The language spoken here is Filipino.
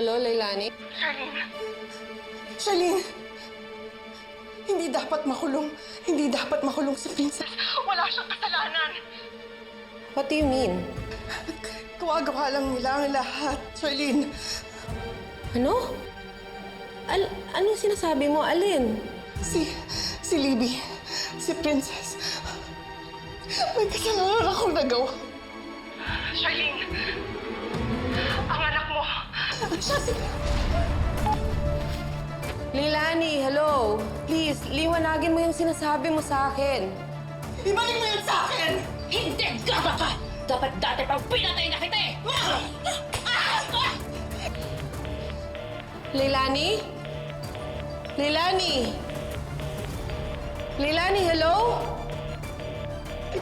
Hello, Leilani? Charlene! Hindi dapat makulong. Hindi dapat makulong si Princess. Wala siyang kasalanan. What do you mean? Gawa-gawa lang nila ang lahat, Charlene. Ano? Anong sinasabi mo? Alin? Si Libby, si Princess. May kasalanan akong nagawa. Charlene, ang anak mo, siya si... Leilani, hello? Please, liwanagin mo yung sinasabi mo sa akin. Ibalik mo yan sa akin! Hindi! Gaba ka! Dapat dati pang pinatay na kita eh! Leilani? Leilani? Leilani, hello?